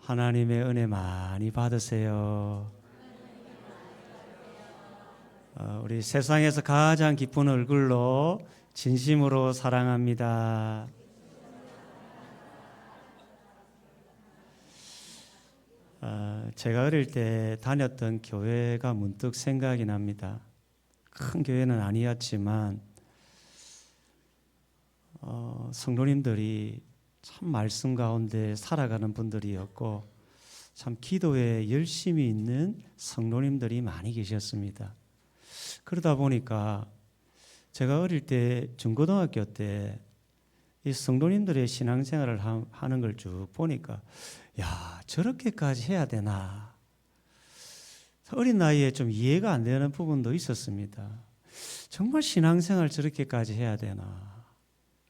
하나님의 은혜 많이 받으세요. 우리 세상에서 가장 기쁜 얼굴로 진심으로 사랑합니다. 제가 어릴 때 다녔던 교회가 문득 생각이 납니다. 큰 교회는 아니었지만 성도님들이 참 말씀 가운데 살아가는 분들이었고 참 기도에 열심히 있는 성도님들이 많이 계셨습니다. 그러다 보니까 제가 어릴 때 중고등학교 때 이 성도님들의 신앙생활을 하는 걸 쭉 보니까 야, 저렇게까지 해야 되나? 어린 나이에 좀 이해가 안 되는 부분도 있었습니다. 정말 신앙생활 저렇게까지 해야 되나?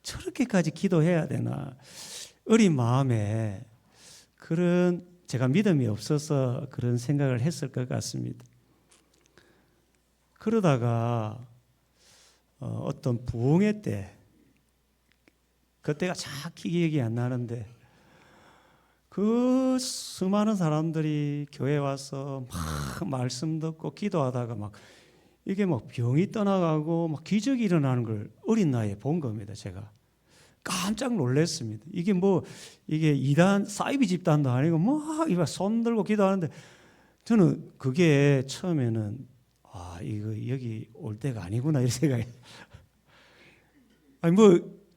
저렇게까지 기도해야 되나? 어린 마음에 그런 제가 믿음이 없어서 그런 생각을 했을 것 같습니다. 그러다가 어떤 부흥회 때 그때가 정확히 기억이 안 나는데 그 수많은 사람들이 교회에 와서 막 말씀 듣고 기도하다가 막 이게 막 병이 떠나가고 막 기적이 일어나는 걸 어린 나이에 본 겁니다. 제가 깜짝 놀랐습니다. 이게 이단 사이비 집단도 아니고 막 이거 손 들고 기도하는데 저는 그게 처음에는 이거 여기 올 때가 아니구나 이런 생각이.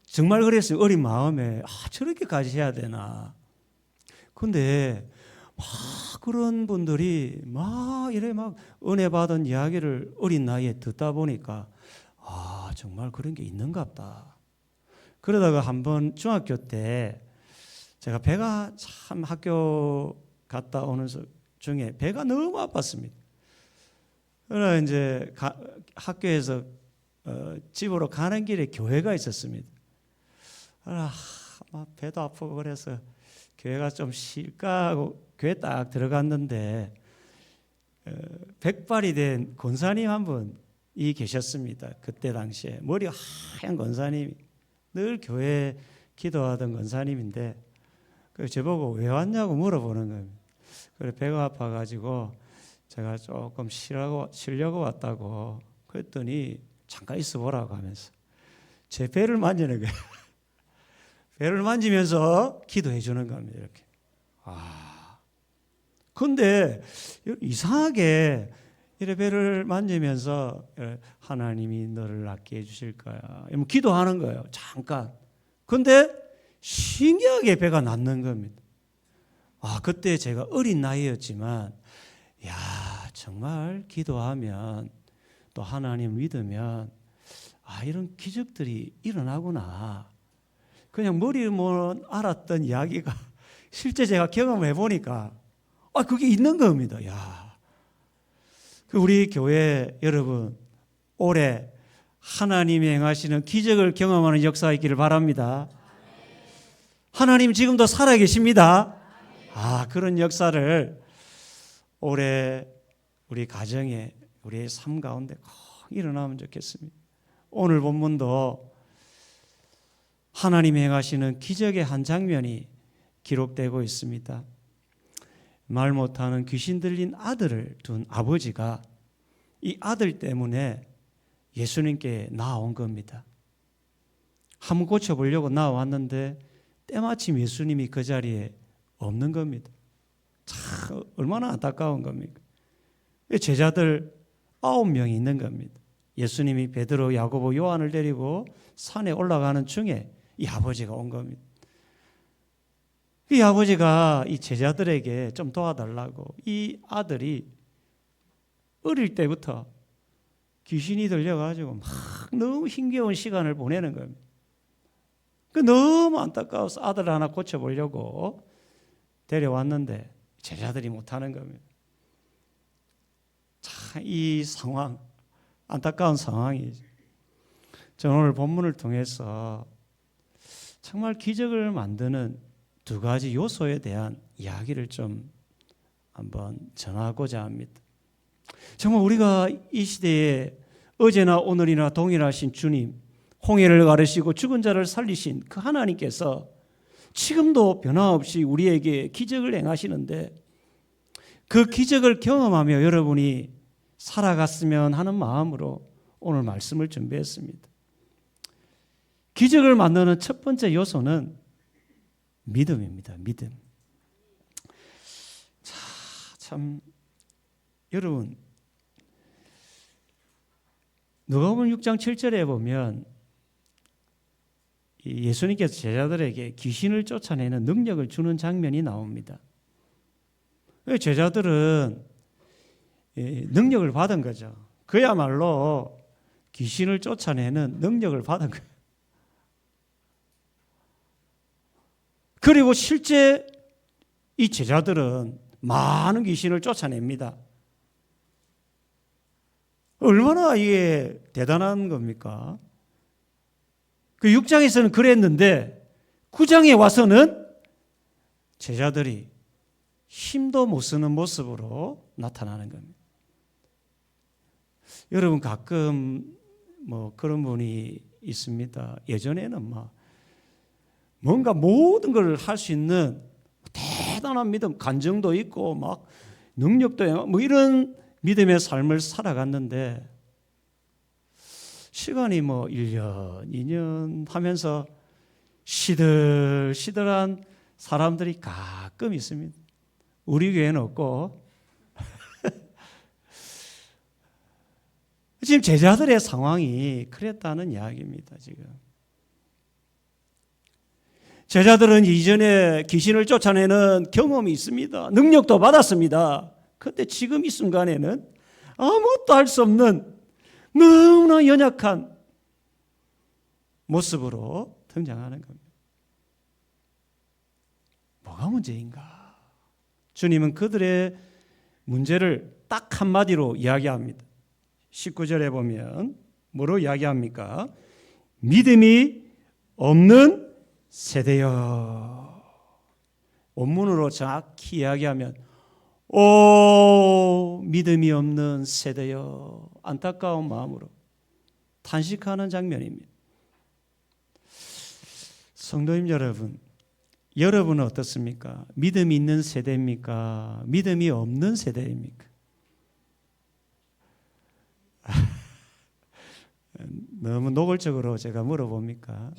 정말 그랬어요. 어린 마음에 저렇게까지 해야 되나. 근데 막 그런 분들이 막 이래 막 은혜 받은 이야기를 어린 나이에 듣다 보니까 정말 그런 게 있는갑다. 그러다가 한번 중학교 때 제가 배가 참 학교 갔다 오는 중에 배가 너무 아팠습니다. 그러나 이제 학교에서 집으로 가는 길에 교회가 있었습니다. 막 배도 아프고 그래서 교회가 좀 쉴까 하고 교회 딱 들어갔는데 백발이 된 권사님 한 분이 계셨습니다. 그때 당시에 머리가 하얀 권사님이 늘 교회에 기도하던 권사님인데 저보고 왜 왔냐고 물어보는 겁니다. 그래 배가 아파가지고 제가 조금 쉬려고 왔다고 그랬더니 잠깐 있어 보라고 하면서 제 배를 만지는 거예요. 배를 만지면서 기도해 주는 겁니다. 이렇게. 근데 이상하게 이래 배를 만지면서 하나님이 너를 낫게 해주실 거야. 기도하는 거예요. 잠깐. 근데 신기하게 배가 낫는 겁니다. 그때 제가 어린 나이였지만 정말 기도하면 또 하나님 믿으면 이런 기적들이 일어나구나. 그냥 머리로만 알았던 이야기가 실제 제가 경험을 해보니까 그게 있는 겁니다. 우리 교회 여러분 올해 하나님이 행하시는 기적을 경험하는 역사가 있기를 바랍니다. 하나님 지금도 살아계십니다. 그런 역사를 올해 우리 가정에 우리의 삶 가운데 꼭 일어나면 좋겠습니다. 오늘 본문도 하나님이 행하시는 기적의 한 장면이 기록되고 있습니다. 말 못하는 귀신 들린 아들을 둔 아버지가 이 아들 때문에 예수님께 나아온 겁니다. 한번 고쳐보려고 나왔는데 때마침 예수님이 그 자리에 없는 겁니다. 참 얼마나 안타까운 겁니까? 제자들 9명이 있는 겁니다. 예수님이 베드로, 야고보, 요한을 데리고 산에 올라가는 중에 이 아버지가 온 겁니다. 이 아버지가 이 제자들에게 좀 도와달라고 이 아들이 어릴 때부터 귀신이 들려가지고 막 너무 힘겨운 시간을 보내는 겁니다. 너무 안타까워서 아들 하나 고쳐보려고 데려왔는데 제자들이 못하는 겁니다. 참 이 상황, 안타까운 상황이죠. 저는 오늘 본문을 통해서 정말 기적을 만드는 두 가지 요소에 대한 이야기를 좀 한번 전하고자 합니다. 정말 우리가 이 시대에 어제나 오늘이나 동일하신 주님, 홍해를 가르시고 죽은 자를 살리신 그 하나님께서 지금도 변함없이 우리에게 기적을 행하시는데 그 기적을 경험하며 여러분이 살아갔으면 하는 마음으로 오늘 말씀을 준비했습니다. 기적을 만드는 첫 번째 요소는 믿음입니다. 믿음. 참 여러분, 누가복음 6장 7절에 보면 예수님께서 제자들에게 귀신을 쫓아내는 능력을 주는 장면이 나옵니다. 제자들은 능력을 받은 거죠. 그야말로 귀신을 쫓아내는 능력을 받은 거예요. 그리고 실제 이 제자들은 많은 귀신을 쫓아냅니다. 얼마나 이게 대단한 겁니까? 그 6장에서는 그랬는데 9장에 와서는 제자들이 힘도 못 쓰는 모습으로 나타나는 겁니다. 여러분 가끔 그런 분이 있습니다. 예전에는 뭔가 모든 걸 할 수 있는 대단한 믿음, 간증도 있고 능력도 이런 믿음의 삶을 살아갔는데 시간이 1년, 2년 하면서 시들시들한 사람들이 가끔 있습니다. 우리 교회는 없고 지금 제자들의 상황이 그랬다는 이야기입니다. 지금 제자들은 이전에 귀신을 쫓아내는 경험이 있습니다. 능력도 받았습니다. 그런데 지금 이 순간에는 아무것도 할 수 없는 너무나 연약한 모습으로 등장하는 겁니다. 뭐가 문제인가? 주님은 그들의 문제를 딱 한마디로 이야기합니다. 19절에 보면 뭐로 이야기합니까? 믿음이 없는 세대여. 원문으로 정확히 이야기하면 오 믿음이 없는 세대여. 안타까운 마음으로 탄식하는 장면입니다. 성도님 여러분, 여러분은 어떻습니까? 믿음이 있는 세대입니까? 믿음이 없는 세대입니까? 너무 노골적으로 제가 물어봅니까?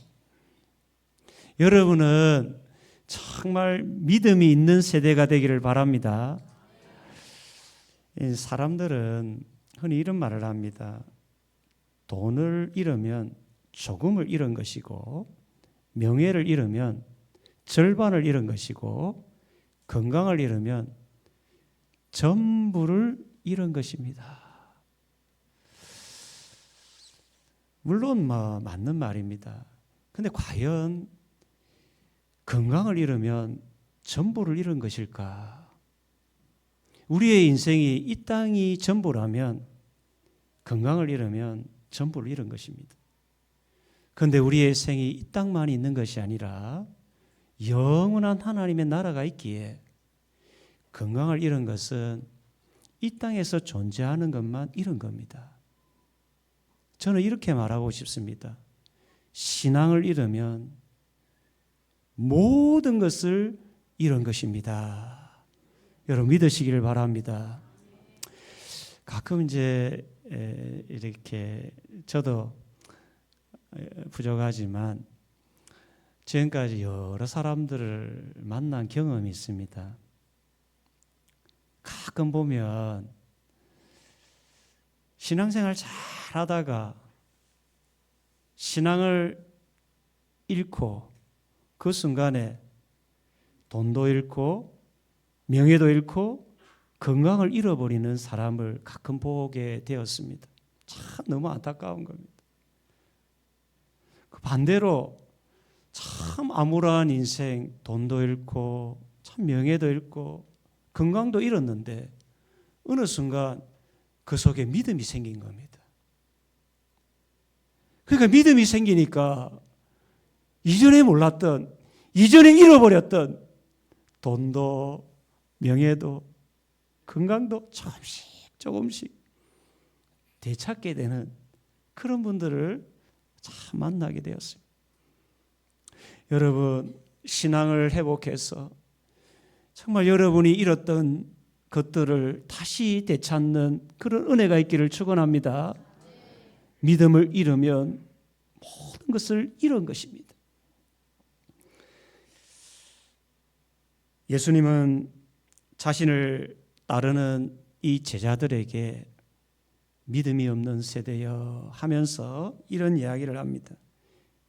여러분은 정말 믿음이 있는 세대가 되기를 바랍니다. 사람들은 흔히 이런 말을 합니다. 돈을 잃으면 조금을 잃은 것이고 명예를 잃으면 절반을 잃은 것이고 건강을 잃으면 전부를 잃은 것입니다. 물론 맞는 말입니다. 그런데 과연 건강을 잃으면 전부를 잃은 것일까? 우리의 인생이 이 땅이 전부라면 건강을 잃으면 전부를 잃은 것입니다. 그런데 우리의 생이 이 땅만 있는 것이 아니라 영원한 하나님의 나라가 있기에 건강을 잃은 것은 이 땅에서 존재하는 것만 잃은 겁니다. 저는 이렇게 말하고 싶습니다. 신앙을 잃으면 모든 것을 잃은 것입니다. 여러분 믿으시기를 바랍니다. 가끔 이렇게 저도 부족하지만 지금까지 여러 사람들을 만난 경험이 있습니다. 가끔 보면 신앙생활 잘 하다가 신앙을 잃고 그 순간에 돈도 잃고 명예도 잃고 건강을 잃어버리는 사람을 가끔 보게 되었습니다. 참 너무 안타까운 겁니다. 그 반대로 참 암울한 인생, 돈도 잃고 참 명예도 잃고 건강도 잃었는데 어느 순간 그 속에 믿음이 생긴 겁니다. 그러니까 믿음이 생기니까 이전에 몰랐던, 이전에 잃어버렸던 돈도 명예도 건강도 조금씩 되찾게 되는 그런 분들을 참 만나게 되었습니다. 여러분, 신앙을 회복해서 정말 여러분이 잃었던 것들을 다시 되찾는 그런 은혜가 있기를 축원합니다. 믿음을 잃으면 모든 것을 잃은 것입니다. 예수님은 자신을 따르는 이 제자들에게 믿음이 없는 세대여 하면서 이런 이야기를 합니다.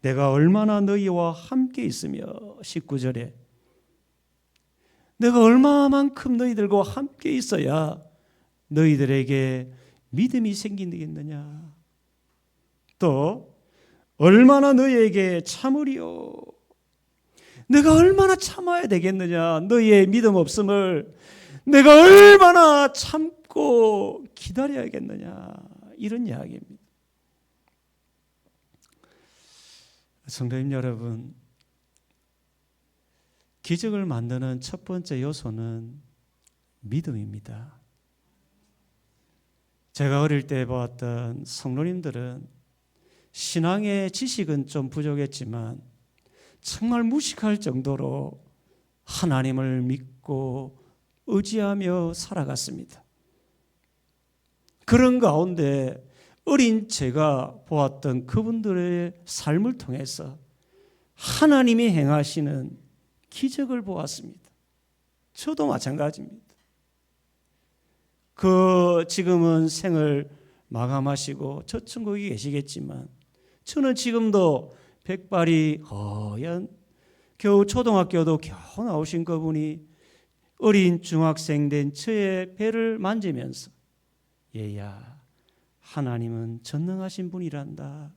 내가 얼마나 너희와 함께 있으며 19절에 내가 얼마만큼 너희들과 함께 있어야 너희들에게 믿음이 생기겠느냐. 또 얼마나 너희에게 참으리요. 내가 얼마나 참아야 되겠느냐. 너희의 믿음 없음을 내가 얼마나 참고 기다려야겠느냐. 이런 이야기입니다. 성도님 여러분, 기적을 만드는 첫 번째 요소는 믿음입니다. 제가 어릴 때 보았던 성도님들은 신앙의 지식은 좀 부족했지만 정말 무식할 정도로 하나님을 믿고 의지하며 살아갔습니다. 그런 가운데 어린 제가 보았던 그분들의 삶을 통해서 하나님이 행하시는 기적을 보았습니다. 저도 마찬가지입니다. 지금은 생을 마감하시고 저천국에 계시겠지만 저는 지금도 백발이 허연 겨우 초등학교도 겨우 나오신 그분이 어린 중학생 된 저의 배를 만지면서 얘야, 하나님은 전능하신 분이란다.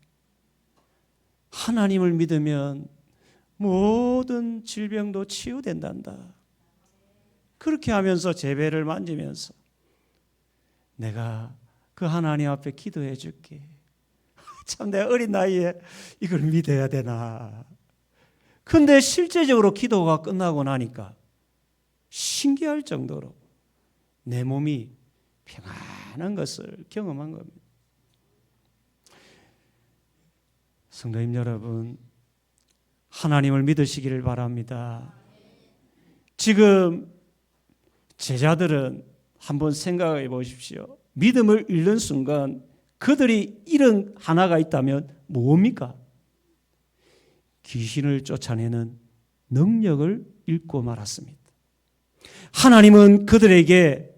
하나님을 믿으면 모든 질병도 치유된단다. 그렇게 하면서 제 배를 만지면서 내가 그 하나님 앞에 기도해 줄게. 참 내가 어린 나이에 이걸 믿어야 되나. 근데 실제적으로 기도가 끝나고 나니까 신기할 정도로 내 몸이 평안한 것을 경험한 겁니다. 성도님 여러분, 하나님을 믿으시기를 바랍니다. 지금 제자들은 한번 생각해 보십시오. 믿음을 잃는 순간 그들이 잃은 하나가 있다면 뭡니까? 귀신을 쫓아내는 능력을 잃고 말았습니다. 하나님은 그들에게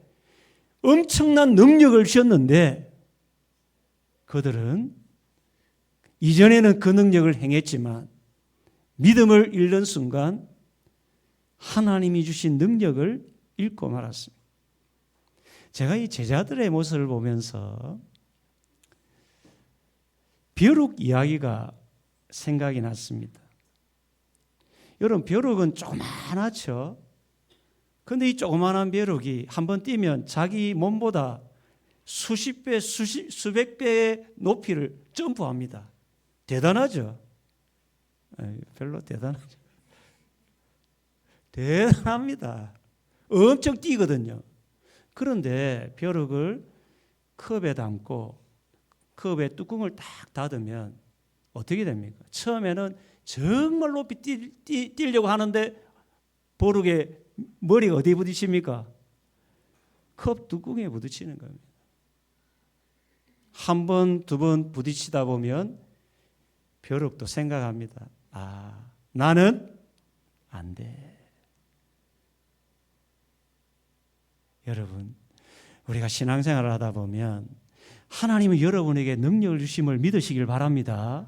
엄청난 능력을 주셨는데 그들은 이전에는 그 능력을 행했지만 믿음을 잃는 순간 하나님이 주신 능력을 잃고 말았습니다. 제가 이 제자들의 모습을 보면서 벼룩 이야기가 생각이 났습니다. 여러분, 벼룩은 조그마하죠. 그런데 이 조그마한 벼룩이 한번 뛰면 자기 몸보다 수십 배, 수백 배의 높이를 점프합니다. 대단하죠? 별로 대단하죠. 대단합니다. 엄청 뛰거든요. 그런데 벼룩을 컵에 담고 컵에 뚜껑을 딱 닫으면 어떻게 됩니까? 처음에는 정말 높이 뛰려고 하는데 벼룩에 머리가 어디 부딪힙니까? 컵 뚜껑에 부딪히는 겁니다. 한 번, 두 번 부딪히다 보면 벼룩도 생각합니다. 아, 나는 안 돼. 여러분, 우리가 신앙생활을 하다 보면 하나님은 여러분에게 능력을 주심을 믿으시길 바랍니다.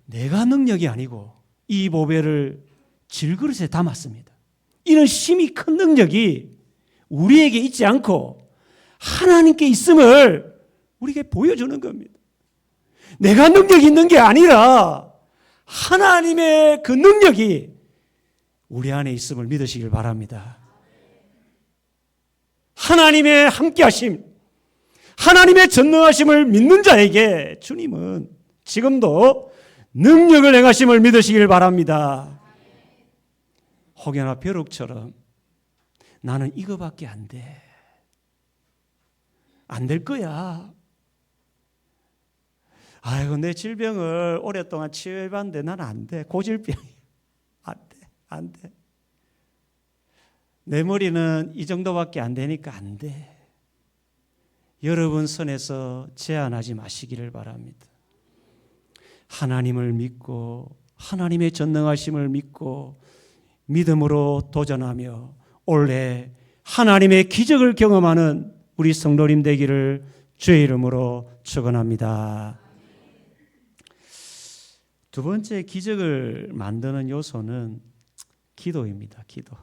내가 능력이 아니고 이 보배를 질그릇에 담았습니다. 이런 힘이 큰 능력이 우리에게 있지 않고 하나님께 있음을 우리에게 보여주는 겁니다. 내가 능력이 있는 게 아니라 하나님의 그 능력이 우리 안에 있음을 믿으시길 바랍니다. 하나님의 함께하심, 하나님의 전능하심을 믿는 자에게 주님은 지금도 능력을 행하심을 믿으시길 바랍니다. 혹여나 벼룩처럼 나는 이거밖에 안 돼. 안 될 거야. 아이고, 내 질병을 오랫동안 치료해봤는데 나는 안 돼. 고질병이야. 안 돼. 안 돼. 내 머리는 이 정도밖에 안 되니까 안 돼. 여러분 선에서 제한하지 마시기를 바랍니다. 하나님을 믿고 하나님의 전능하심을 믿고 믿음으로 도전하며 올해 하나님의 기적을 경험하는 우리 성도님 되기를 주의 이름으로 축원합니다. 두 번째 기적을 만드는 요소는 기도입니다. 기도.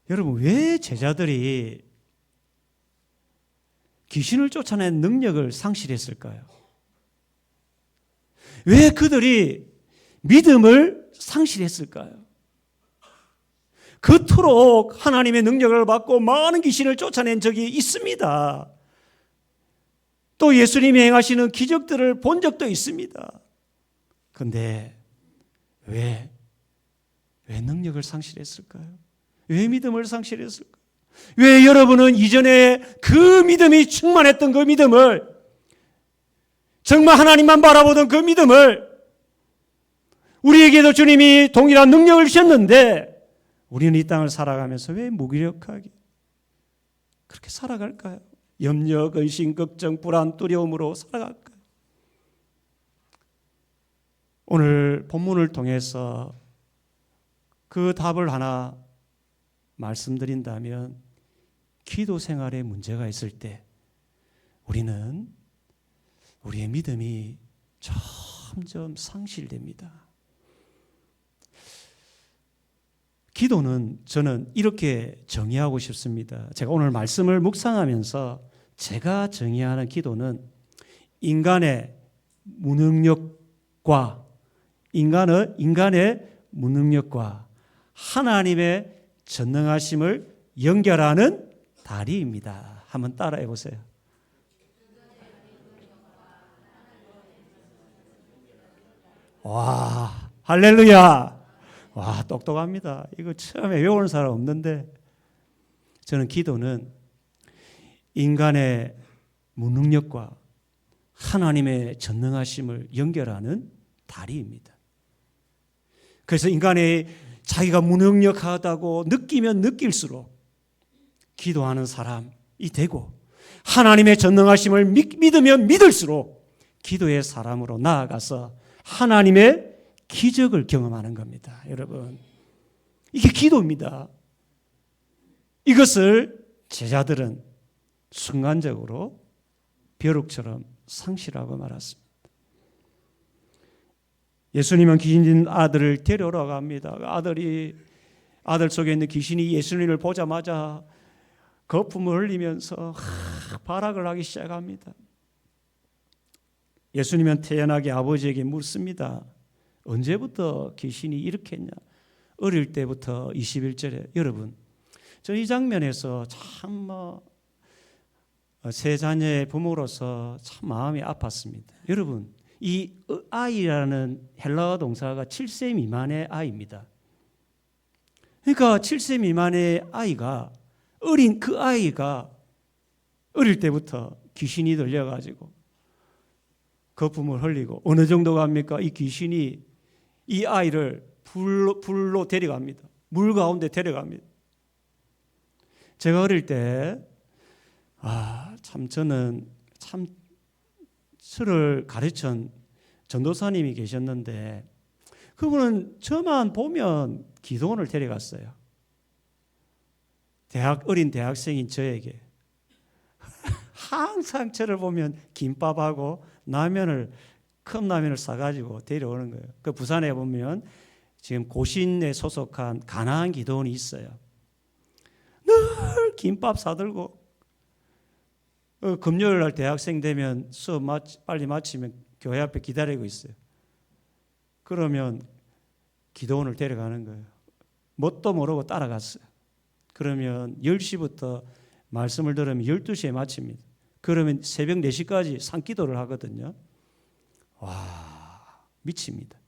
여러분, 왜 제자들이 귀신을 쫓아낸 능력을 상실했을까요? 왜 그들이 믿음을 상실했을까요? 그토록 하나님의 능력을 받고 많은 귀신을 쫓아낸 적이 있습니다. 또 예수님이 행하시는 기적들을 본 적도 있습니다. 그런데 왜 능력을 상실했을까요? 왜 믿음을 상실했을까요? 왜 여러분은 이전에 그 믿음이 충만했던 그 믿음을, 정말 하나님만 바라보던 그 믿음을, 우리에게도 주님이 동일한 능력을 주셨는데 우리는 이 땅을 살아가면서 왜 무기력하게 그렇게 살아갈까요? 염려, 근심, 걱정, 불안, 두려움으로 살아갈까요? 오늘 본문을 통해서 그 답을 하나 말씀드린다면, 기도 생활에 문제가 있을 때 우리는 우리의 믿음이 점점 상실됩니다. 기도는 저는 이렇게 정의하고 싶습니다. 제가 오늘 말씀을 묵상하면서 제가 정의하는 기도는 인간의 무능력과 인간의 무능력과 하나님의 전능하심을 연결하는 다리입니다. 한번 따라해 보세요. 와, 할렐루야. 와, 똑똑합니다. 이거 처음에 외우는 사람 없는데, 저는 기도는 인간의 무능력과 하나님의 전능하심을 연결하는 다리입니다. 그래서 인간의 자기가 무능력하다고 느끼면 느낄수록 기도하는 사람이 되고, 하나님의 전능하심을 믿으면 믿을수록 기도의 사람으로 나아가서 하나님의 기적을 경험하는 겁니다. 여러분, 이게 기도입니다. 이것을 제자들은 순간적으로 벼룩처럼 상실하고 말았습니다. 예수님은 귀신 아들을 데려오러 갑니다. 아들 속에 있는 귀신이 예수님을 보자마자 거품을 흘리면서 발악을 하기 시작합니다. 예수님은 태연하게 아버지에게 묻습니다. 언제부터 귀신이 이렇게 했냐? 어릴 때부터. 21절에 여러분, 저 이 장면에서 참 세 자녀의 부모로서 참 마음이 아팠습니다. 여러분, 이 아이라는 헬라어 동사가 7세 미만의 아이입니다. 그러니까 7세 미만의 아이가, 어린 그 아이가 어릴 때부터 귀신이 들려가지고 거품을 흘리고, 어느 정도 갑니까? 이 귀신이 이 아이를 불로 데려갑니다. 물 가운데 데려갑니다. 제가 어릴 때 참 저는 참 저를 가르친 전도사님이 계셨는데, 그분은 저만 보면 기도원을 데려갔어요. 어린 대학생인 저에게 항상 저를 보면 김밥하고 큰 라면을 싸가지고 데려오는 거예요. 그 부산에 보면 지금 고신에 소속한 가나안 기도원이 있어요. 늘 김밥 사들고, 금요일 날 대학생 되면 수업 빨리 마치면 교회 앞에 기다리고 있어요. 그러면 기도원을 데려가는 거예요. 뭣도 모르고 따라갔어요. 그러면 10시부터 말씀을 들으면 12시에 마칩니다. 그러면 새벽 4시까지 산기도를 하거든요. 와, 미칩니다.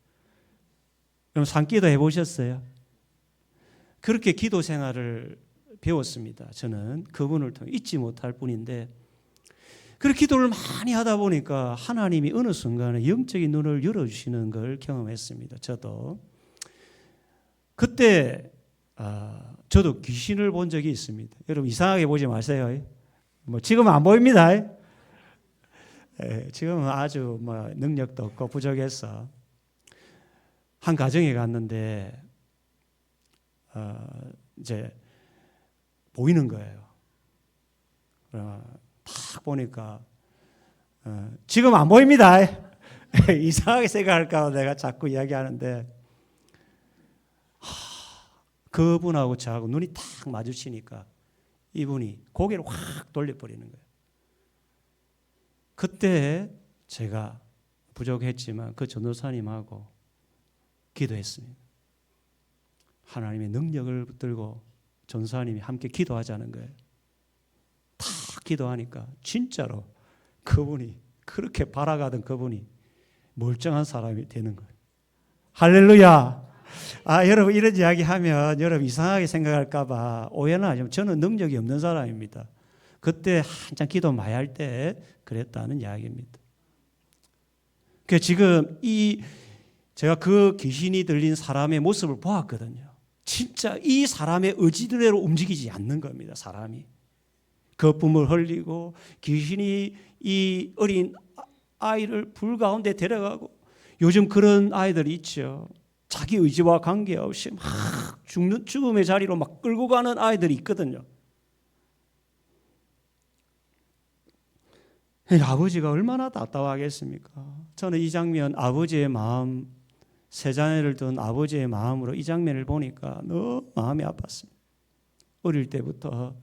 그럼 산기도 해보셨어요? 그렇게 기도 생활을 배웠습니다. 저는 그분을 통해 잊지 못할 뿐인데, 그렇게 기도를 많이 하다 보니까 하나님이 어느 순간에 영적인 눈을 열어주시는 걸 경험했습니다. 저도. 그때 저도 귀신을 본 적이 있습니다. 여러분 이상하게 보지 마세요. 뭐 지금은 안 보입니다. 지금은 아주 뭐 능력도 없고 부족해서 한 가정에 갔는데 이제 보이는 거예요. 딱 보니까 지금 안 보입니다. 이상하게 생각할까 내가 자꾸 이야기하는데 그분하고 저하고 눈이 탁 마주치니까 이분이 고개를 확 돌려버리는 거예요. 그때 제가 부족했지만 그 전도사님하고 기도했습니다. 하나님의 능력을 붙들고 전도사님이 함께 기도하자는 거예요. 다 기도하니까 진짜로 그분이 그렇게 바라가던 그분이 멀쩡한 사람이 되는 거예요. 할렐루야. 여러분 이런 이야기 하면 여러분 이상하게 생각할까 봐 오해는 하지만 저는 능력이 없는 사람입니다. 그때 한참 기도 많이 할 때 그랬다는 이야기입니다. 그 지금 제가 그 귀신이 들린 사람의 모습을 보았거든요. 진짜 이 사람의 의지대로 움직이지 않는 겁니다. 사람이 거품을 흘리고 귀신이 이 어린 아이를 불 가운데 데려가고 요즘 그런 아이들이 있죠. 자기 의지와 관계없이 막 죽음의 자리로 막 끌고 가는 아이들이 있거든요. 아버지가 얼마나 답답하겠습니까? 저는 이 장면 아버지의 마음, 세 자녀를 둔 아버지의 마음으로 이 장면을 보니까 너무 마음이 아팠습니다. 어릴 때부터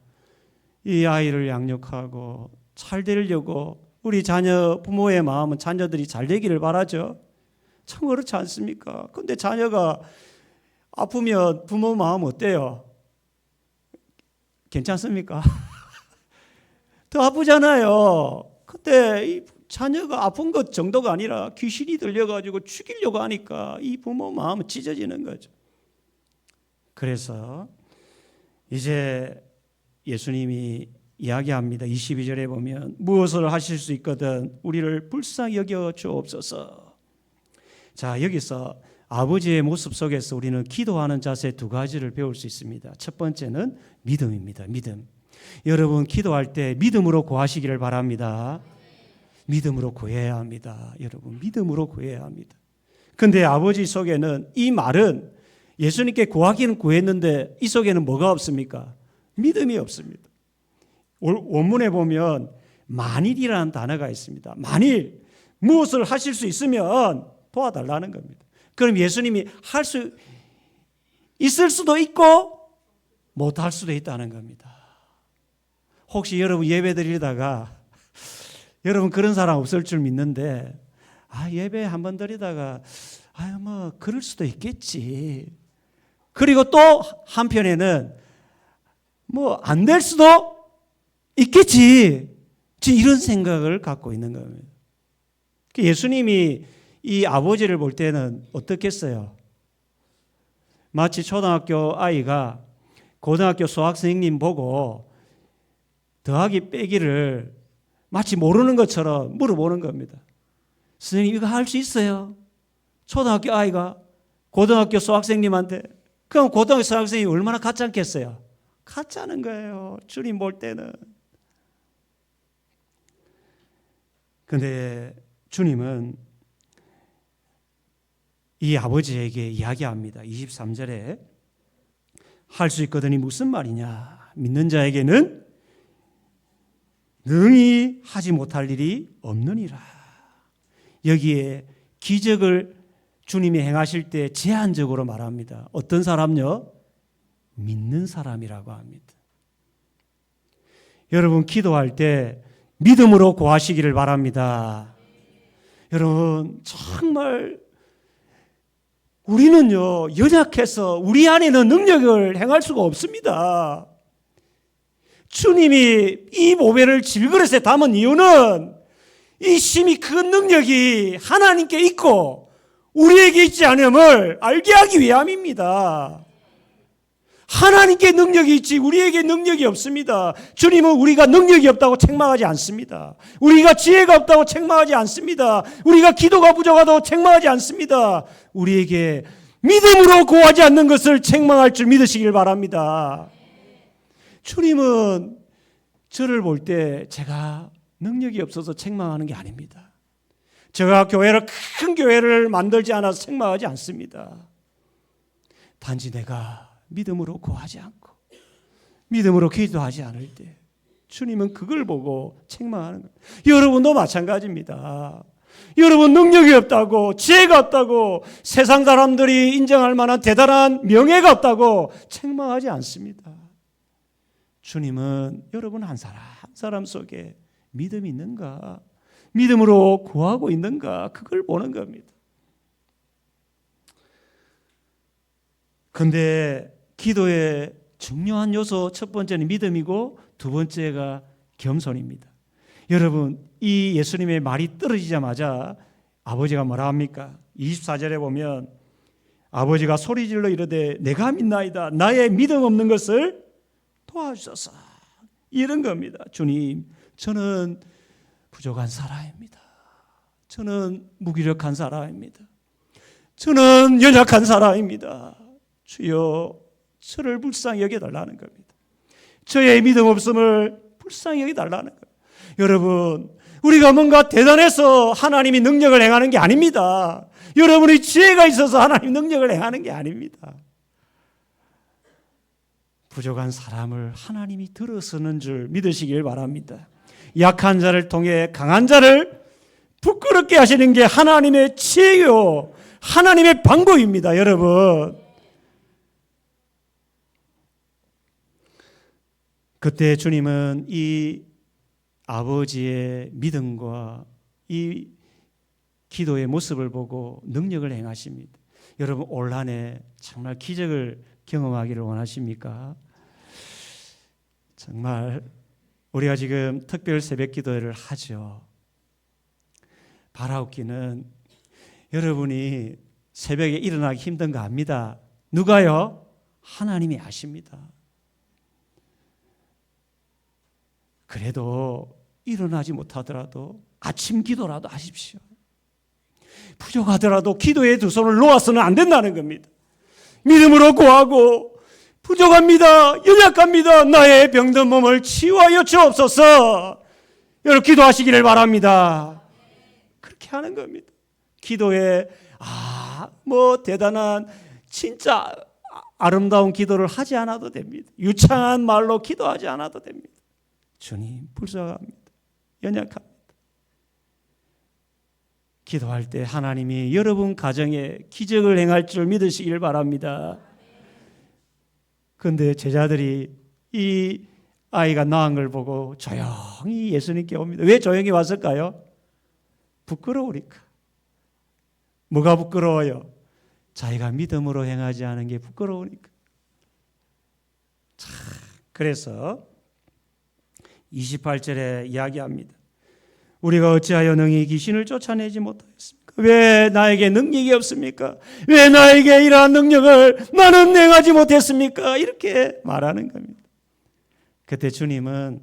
이 아이를 양육하고 잘 되려고 우리 자녀 부모의 마음은 자녀들이 잘 되기를 바라죠. 참 그렇지 않습니까? 근데 자녀가 아프면 부모 마음 어때요? 괜찮습니까? 더 아프잖아요. 근데 이 자녀가 아픈 것 정도가 아니라 귀신이 들려가지고 죽이려고 하니까 이 부모 마음은 찢어지는 거죠. 그래서 이제 예수님이 이야기합니다. 22절에 보면 무엇을 하실 수 있거든 우리를 불쌍히 여겨 주옵소서. 자, 여기서 아버지의 모습 속에서 우리는 기도하는 자세 두 가지를 배울 수 있습니다. 첫 번째는 믿음입니다. 믿음. 여러분 기도할 때 믿음으로 구하시기를 바랍니다. 믿음으로 구해야 합니다. 여러분 믿음으로 구해야 합니다. 그런데 아버지 속에는 이 말은 예수님께 구하기는 구했는데 이 속에는 뭐가 없습니까? 믿음이 없습니다. 원문에 보면 만일이라는 단어가 있습니다. 만일 무엇을 하실 수 있으면 도와달라는 겁니다. 그럼 예수님이 할 수 있을 수도 있고 못할 수도 있다는 겁니다. 혹시 여러분 예배 드리다가 여러분 그런 사람 없을 줄 믿는데 예배 한번 드리다가 뭐 그럴 수도 있겠지. 그리고 또 한편에는 뭐 안 될 수도 있겠지. 이런 생각을 갖고 있는 겁니다. 예수님이 이 아버지를 볼 때는 어떻겠어요? 마치 초등학교 아이가 고등학교 수학 선생님 보고 더하기 빼기를 마치 모르는 것처럼 물어보는 겁니다. 선생님 이거 할 수 있어요? 초등학교 아이가 고등학교 수학생님한테. 그럼 고등학교 수학생이 얼마나 같지 않겠어요? 같자는 거예요. 주님 볼 때는. 그런데 주님은 이 아버지에게 이야기합니다. 23절에 할 수 있거든이 무슨 말이냐? 믿는 자에게는 능히 하지 못할 일이 없느니라. 여기에 기적을 주님이 행하실 때 제한적으로 말합니다. 어떤 사람요? 믿는 사람이라고 합니다. 여러분 기도할 때 믿음으로 구하시기를 바랍니다. 여러분 정말 우리는요 연약해서 우리 안에는 능력을 행할 수가 없습니다. 주님이 이 보배를 질그릇에 담은 이유는 이 심히 큰 능력이 하나님께 있고 우리에게 있지 않음을 알게 하기 위함입니다. 하나님께 능력이 있지 우리에게 능력이 없습니다. 주님은 우리가 능력이 없다고 책망하지 않습니다. 우리가 지혜가 없다고 책망하지 않습니다. 우리가 기도가 부족하다고 책망하지 않습니다. 우리에게 믿음으로 구하지 않는 것을 책망할 줄 믿으시길 바랍니다. 주님은 저를 볼 때 제가 능력이 없어서 책망하는 게 아닙니다. 제가 큰 교회를 만들지 않아서 책망하지 않습니다. 단지 내가 믿음으로 구하지 않고 믿음으로 기도하지 않을 때 주님은 그걸 보고 책망하는 거예요. 여러분도 마찬가지입니다. 여러분 능력이 없다고 지혜가 없다고 세상 사람들이 인정할 만한 대단한 명예가 없다고 책망하지 않습니다. 주님은 여러분 한 사람 한 사람 속에 믿음이 있는가, 믿음으로 구하고 있는가, 그걸 보는 겁니다. 그런데 기도의 중요한 요소 첫 번째는 믿음이고 두 번째가 겸손입니다. 여러분 이 예수님의 말이 떨어지자마자 아버지가 뭐라 합니까? 24절에 보면 아버지가 소리질러 이르되 내가 믿나이다 나의 믿음 없는 것을 도와주소서, 이런 겁니다. 주님, 저는 부족한 사람입니다. 저는 무기력한 사람입니다. 저는 연약한 사람입니다. 주여 저를 불쌍히 여겨달라는 겁니다. 저의 믿음 없음을 불쌍히 여겨달라는 겁니다. 여러분 우리가 뭔가 대단해서 하나님이 능력을 행하는 게 아닙니다. 여러분이 지혜가 있어서 하나님 능력을 행하는 게 아닙니다. 부족한 사람을 하나님이 들어서는 줄 믿으시길 바랍니다. 약한 자를 통해 강한 자를 부끄럽게 하시는 게 하나님의 지혜요 하나님의 방법입니다. 여러분 그때 주님은 이 아버지의 믿음과 이 기도의 모습을 보고 능력을 행하십니다. 여러분 올 한 해 정말 기적을 경험하기를 원하십니까? 정말 우리가 지금 특별 새벽 기도를 하죠. 바라옵기는 여러분이 새벽에 일어나기 힘든 거 압니다. 누가요? 하나님이 아십니다. 그래도 일어나지 못하더라도 아침 기도라도 하십시오. 부족하더라도 기도에 두 손을 놓아서는 안 된다는 겁니다. 믿음으로 구하고 부족합니다. 연약합니다. 나의 병든 몸을 치유하여 주옵소서. 여러분 기도하시기를 바랍니다. 그렇게 하는 겁니다. 기도에 대단한 진짜 아름다운 기도를 하지 않아도 됩니다. 유창한 말로 기도하지 않아도 됩니다. 주님 불쌍합니다. 연약합니다. 기도할 때 하나님이 여러분 가정에 기적을 행할 줄 믿으시길 바랍니다. 그런데 제자들이 이 아이가 낳은 걸 보고 조용히 예수님께 옵니다. 왜 조용히 왔을까요? 부끄러우니까. 뭐가 부끄러워요? 자기가 믿음으로 행하지 않은 게 부끄러우니까. 그래서 28절에 이야기합니다. 우리가 어찌하여 능히 귀신을 쫓아내지 못하였습니까? 왜 나에게 능력이 없습니까? 왜 나에게 이러한 능력을 나는 행하지 못했습니까? 이렇게 말하는 겁니다. 그때 주님은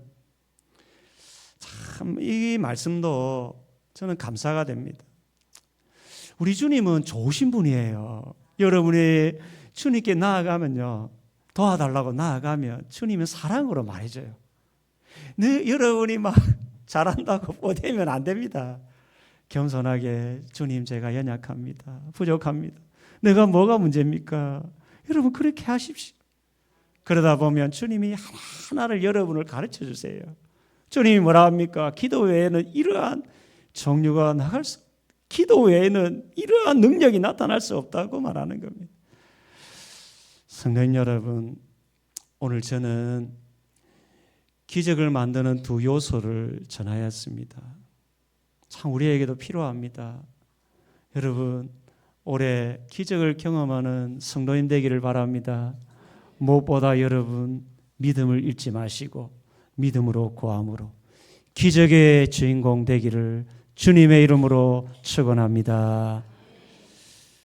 참 이 말씀도 저는 감사가 됩니다. 우리 주님은 좋으신 분이에요. 여러분이 주님께 나아가면요, 도와달라고 나아가면 주님은 사랑으로 말해줘요. 여러분이 막 잘한다고 뻗으면 안 됩니다. 겸손하게 주님 제가 연약합니다. 부족합니다. 내가 뭐가 문제입니까? 여러분 그렇게 하십시오. 그러다 보면 주님이 하나하나를 여러분을 가르쳐 주세요. 주님이 뭐라 합니까? 기도 외에는 이러한 종류가 나갈 수, 기도 외에는 이러한 능력이 나타날 수 없다고 말하는 겁니다. 성도님 여러분, 오늘 저는 기적을 만드는 두 요소를 전하였습니다. 참 우리에게도 필요합니다. 여러분 올해 기적을 경험하는 성도님 되기를 바랍니다. 무엇보다 여러분 믿음을 잃지 마시고 믿음으로 구함으로 기적의 주인공 되기를 주님의 이름으로 축원합니다.